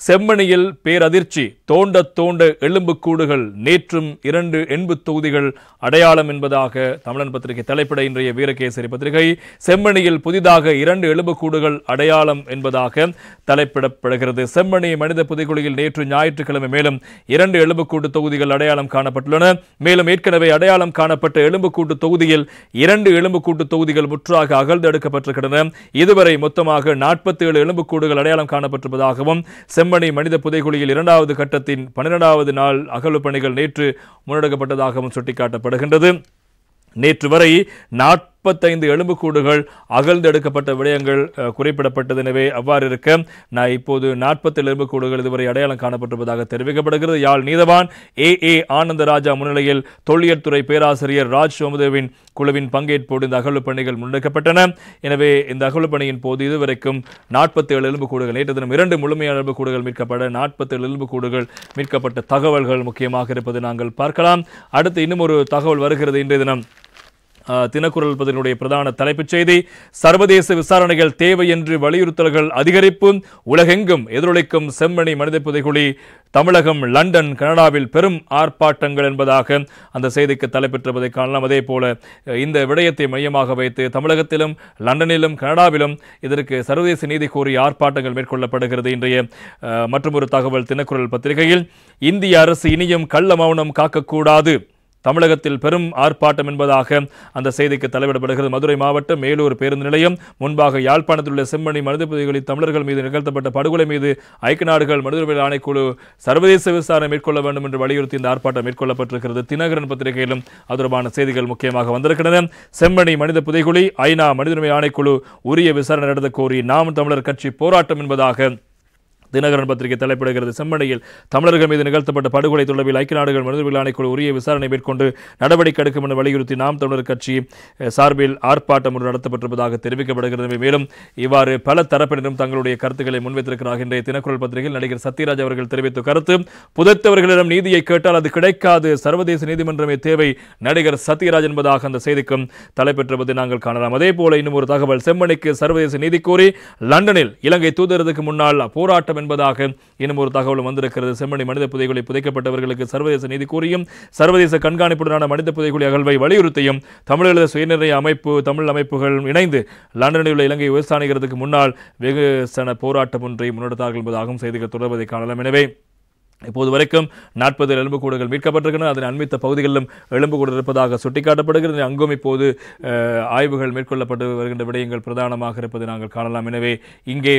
செம்மணியில் பேரதிர்ச்சி தோண்ட தோண்ட எலும்புக்கூடுகள் நேற்றும் 2 எண்பு தொகுதிகள் அடையாளம் என்பதாக தமிழன் பத்திரிகை தலைப்பிட இன்றைய வீரகேசரி பத்திரிகை செம்மணியில் புதிதாக 2 எலும்புக்கூடுகள் அடையாளம் என்பதாக தலைப்பிடப்படுகிறது. செம்மணி மனித புதைகுழியில் நேற்று ஞாயிற்றுக்கிழமை மேலும் 2 எலும்புக்கூட்டு தொகுதிகள் அடையாளம் காணப்பட்டுள்ளன. மேலும் ஏற்கனவே அடையாளம் காணப்பட்ட எலும்புக்கூட்டு தொகுதியில் 2 எலும்புக்கூட்டு தொகுதிகள் முற்றாக அகழ்ந்தெடுக்கப்பட்டிருக்கின்றன. இதுவரை மொத்தமாக 47 எலும்புக்கூடுகள் அடையாளம் காணப்பட்டிருப்பதாகவும் செம்மணி மனித புதைகுழியில் 2வது கட்டத்தின் 12வது நாள் அகழ்வு பணிகள் நேற்று முன்னெடுக்கப்பட்டதாகவும் சுட்டிக்காட்டப்படுகின்றது. நேற்று வரை 45 எலும்புக்கூடுகள் அகழ்ந்தெடுக்கப்பட்ட விடயங்கள் குறிப்பிடப்பட்டது. எனவே அவ்வாறு இருக்க இப்போது 47 எலும்புக்கூடுகள் இதுவரை அடையாளம் காணப்பட்டிருப்பதாக தெரிவிக்கப்படுகிறது. யாழ் நீதவான் ஏ ஆனந்தராஜா முன்னிலையில் தொல்லியல் துறை பேராசிரியர் ராஜ் சோமதேவின் குழுவின் பங்கேற்போடு இந்த அகழ்வு பணிகள் முன்னெடுக்கப்பட்டன. எனவே இந்த அகழ்வு பணியின் போது இதுவரைக்கும் 47 எலும்புக்கூடுகள் நேற்று தினம் 2 முழுமையான எலும்புக்கூடுகள் மீட்கப்பட 47 எலும்புக்கூடுகள் மீட்கப்பட்ட தகவல்கள் முக்கியமாக இருப்பது நாங்கள் பார்க்கலாம். அடுத்து இன்னும் ஒரு தகவல் வருகிறது. இன்றைய தினம் தினக்குரல் பதினுடைய பிரதான தலைப்புச் செய்தி சர்வதேச விசாரணைகள் தேவை என்று வலியுறுத்தல்கள் அதிகரிப்பு உலகெங்கும் எதிரொலிக்கும் செம்மணி மனித புதைகுழி தமிழகம் லண்டன் கனடாவில் பெரும் ஆர்ப்பாட்டங்கள் என்பதாக அந்த செய்திக்கு தலைப்பெற்றுவதை காணலாம். அதே போல இந்த விடயத்தை மையமாக வைத்து தமிழகத்திலும் லண்டனிலும் கனடாவிலும் இதற்கு சர்வதேச நீதி கோரி ஆர்ப்பாட்டங்கள் மேற்கொள்ளப்படுகிறது. இன்றைய மற்றொரு தகவல் தினக்குரல் பத்திரிகையில் இந்திய அரசு இனியும் கள்ள மௌனம் காக்கக்கூடாது தமிழகத்தில் பெரும் ஆர்ப்பாட்டம் என்பதாக அந்த செய்திக்கு தலைவிடப்படுகிறது. மதுரை மாவட்டம் மேலூர் பேருந்து நிலையம் முன்பாக யாழ்ப்பாணத்தில் உள்ள செம்மணி மனித புதைகுழியில் தமிழர்கள் மீது நிகழ்த்தப்பட்ட படுகொலை மீது ஐக்கிய நாடுகள் மனித உரிமை ஆணைக்குழு சர்வதேச விசாரணை மேற்கொள்ள வேண்டும் என்று வலியுறுத்தி இந்த ஆர்ப்பாட்டம் மேற்கொள்ளப்பட்டிருக்கிறது. தினகரன் பத்திரிகையிலும் அது தொடர்பான செய்திகள் முக்கியமாக வந்திருக்கின்றன. செம்மணி மனித புதைகுழி ஐநா மனித உரிமை ஆணைக்குழு உரிய விசாரணை நடத்த கோரி நாம் தமிழர் கட்சி போராட்டம் என்பதாக தினகரன் பத்திரிகை தலைப்பிடுகிறது. செம்மணியில் தமிழர்கள் மீது நிகழ்த்தப்பட்ட படுகொலை தொடர்பில் ஐக்கிய நாடுகள் மனித உரிமை ஆணைக்குழு உரிய விசாரணை மேற்கொண்டு நடவடிக்கை எடுக்கும் என வலியுறுத்தி நாம் தமிழர் கட்சி சார்பில் ஆர்ப்பாட்டம் நடத்தப்பட்டிருப்பதாக தெரிவிக்கப்படுகிறது. மேலும் இவ்வாறு பல தரப்பினரும் தங்களுடைய கருத்துக்களை முன்வைத்திருக்கிறார். இன்றைய தினக்குரல் பத்திரிகையில் நடிகர் சத்யராஜ் அவர்கள் தெரிவித்த கருத்து புதைத்தவர்களிடம் நீதியை கேட்டால் அது கிடைக்காது சர்வதேச நீதிமன்றமே தேவை நடிகர் சத்யராஜ் என்பதாக அந்த செய்திக்கும் தலைப்பெற்றுவதை நாங்கள் காணலாம். அதே போல இன்னும் ஒரு தகவல் செம்மணிக்கு சர்வதேச நீதி கோரி லண்டனில் இலங்கை தூதரகத்துக்கு முன்னால் போராட்டம் என்பதாக இன்னும் ஒரு தகவலும் வந்திருக்கிறது. செம்மணி மனித புதைகுழி புதைக்கப்பட்டவர்களுக்கு சர்வதேச நீதி கோரியும் சர்வதேச கண்காணிப்புடனான மனித புதைகுழி அகழ்வை வலியுறுத்தியும் தமிழீழ சுயநிர்ணய அமைப்பு தமிழ் அமைப்புகள் இணைந்து லண்டனில் உள்ள இலங்கை விவசாயிகளுக்கு முன்னால் வெகுசன போராட்டம் ஒன்றை முன்னெடுத்தார்கள் என்பதாகவும் செய்திகள் தொடர்வதை காணலாம். எனவே இப்போது வரைக்கும் 40 எலும்புக்கூடுகள் மீட்கப்பட்டிருக்கின்றன. அதன் அண்மித்த பகுதிகளிலும் எலும்புக்கூடு இருப்பதாக சுட்டிக்காட்டப்படுகிறது. அங்கும் இப்போது ஆய்வுகள் மேற்கொள்ளப்பட்டு வருகின்ற விடயங்கள் பிரதானமாக இருப்பதை நாங்கள் காணலாம். எனவே இங்கே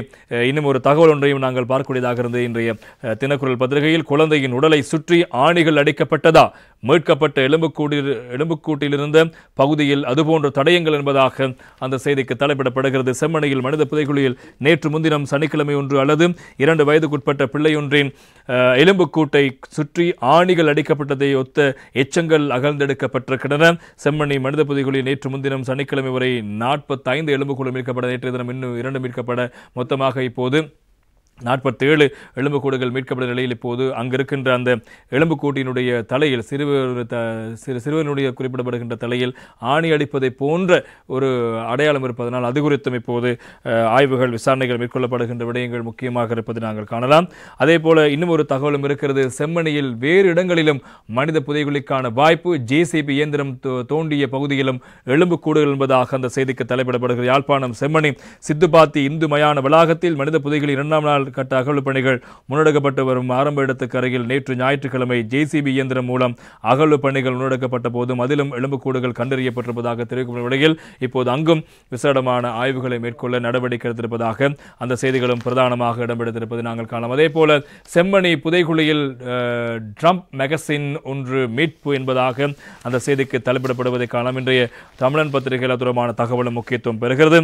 இன்னும் ஒரு தகவல் ஒன்றையும் நாங்கள் பார்க்கக்கூடியதாக இருந்தது. இன்றைய தினக்குரல் பத்திரிகையில் குழந்தையின் உடலை சுற்றி ஆணிகள் அடிக்கப்பட்டதா மீட்கப்பட்ட எலும்புக்கூட்டில் இருந்த பகுதியில் அதுபோன்ற தடயங்கள் என்பதாக அந்த செய்திக்கு தலைப்பிடப்படுகிறது. செம்மணியில் மனித புதைகுழியில் நேற்று முன்தினம் சனிக்கிழமை ஒன்று அல்லது 2 வயதுக்குட்பட்ட பிள்ளையொன்றின் எலும்புக்கூட்டை சுற்றி ஆணிகள் அடிக்கப்பட்டதை ஒத்த எச்சங்கள் அகழ்ந்தெடுக்கப்பட்டிருக்கின்றன. செம்மணி மனித புதைகுழி நேற்று முன்தினம் சனிக்கிழமை வரை 45 எலும்புக்கூடு மீட்கப்பட நேற்றைய தினம் இன்னும் 2 மீட்கப்பட மொத்தமாக இப்போது 47 எலும்புக்கூடுகள் மீட்கப்பட்ட நிலையில் இப்போது அங்கிருக்கின்ற அந்த எலும்புக்கூட்டினுடைய தலையில் சிறுவனுடைய குறிப்பிடப்படுகின்ற தலையில் ஆணி அடிப்பதை போன்ற ஒரு அடையாளம் இருப்பதனால் அது குறித்தும் இப்போது ஆய்வுகள் விசாரணைகள் மேற்கொள்ளப்படுகின்ற விடயங்கள் முக்கியமாக இருப்பதை நாங்கள் காணலாம். அதே போல இன்னும் ஒரு தகவலும் இருக்கிறது. செம்மணியில் வேறு இடங்களிலும் மனித புதைகுழிக்கான வாய்ப்பு JCB இயந்திரம் தோண்டிய பகுதியிலும் எலும்புக்கூடுகள் என்பதாக அந்த செய்திக்கு தலைப்பிடப்படுகிறது. யாழ்ப்பாணம் செம்மணி சித்துப்பாத்தி இந்து மயான வளாகத்தில் மனித புதைகுழி 2ஆம் நாள் கட்ட அகழ்வு பணிகள் முன்னெடுக்கப்பட்டு வரும் ஆரம்ப இடத்துக்கு அருகில் நேற்று ஞாயிற்றுக்கிழமை JCB இயந்திரம் மூலம் அகழ்வு பணிகள் முன்னெடுக்கப்பட்ட போதும் அதிலும் எலும்புக்கூடுகள் கண்டறியப்பட்டிருப்பதாக தெரிவிக்கும் நிலையில் இப்போது அங்கும் விசேடமான ஆய்வுகளை மேற்கொள்ள நடவடிக்கை எடுத்திருப்பதாக அந்த செய்திகளும் பிரதானமாக இடம்பெடுத்திருப்பதை நாங்கள் காணலாம். அதே போல செம்மணி புதைகுழியில் ட்ரம்ப் மேகசின் ஒன்று மீட்பு என்பதாக அந்த செய்திக்கு தலைப்பிடப்படுவதை காணலாம். இன்றைய தமிழன் பத்திரிகையில் தொடர்பான தகவலும் முக்கியத்துவம் பெறுகிறது.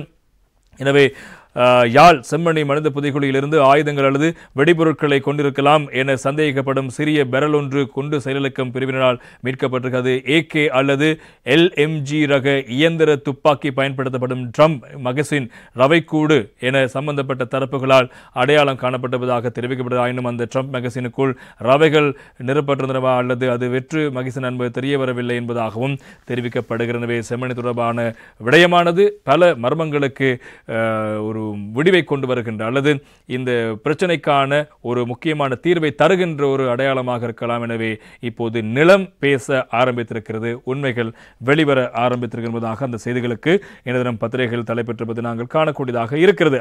எனவே யாழ் செம்மணி மனித புதைகுழியிலிருந்து ஆயுதங்கள் அல்லது வெடிபொருட்களை கொண்டிருக்கலாம் என சந்தேகிக்கப்படும் சிறிய பெரல் ஒன்று கொண்டு செயலிழக்கும் பிரிவினரால் மீட்கப்பட்டிருக்கிறது. AK அல்லது LMG ரக இயந்திர துப்பாக்கி பயன்படுத்தப்படும் ட்ரம் மகசின் ரவைக்கூடு என சம்பந்தப்பட்ட தரப்புகளால் அடையாளம் காணப்பட்டதாக தெரிவிக்கப்பட்டது. ஆயினும் அந்த ட்ரம்ப் மகசினுக்குள் ரவைகள் நிரப்பப்பட்டிருந்தனவா அல்லது அது வெற்று மகசின் என்பது தெரிய வரவில்லை என்பதாகவும் தெரிவிக்கப்படுகிறது. செம்மணி தொடர்பான விடயமானது பல மர்மங்களுக்கு ஒரு விடிவை கொண்டு வருகின்ற அல்லது இந்த பிரச்சனைக்கான ஒரு முக்கியமான தீர்வை தருகின்ற ஒரு அடையாளமாக இருக்கலாம். எனவே இப்போது நிலம் பேச ஆரம்பித்திருக்கிறது, உண்மைகள் வெளிவர ஆரம்பித்திருக்கிறதாக அந்த செய்திகளுக்கு இணையதளம் பத்திரிகைகள் தலைப்பெற்றிருப்பது நாங்கள் காணக்கூடியதாக இருக்கிறது.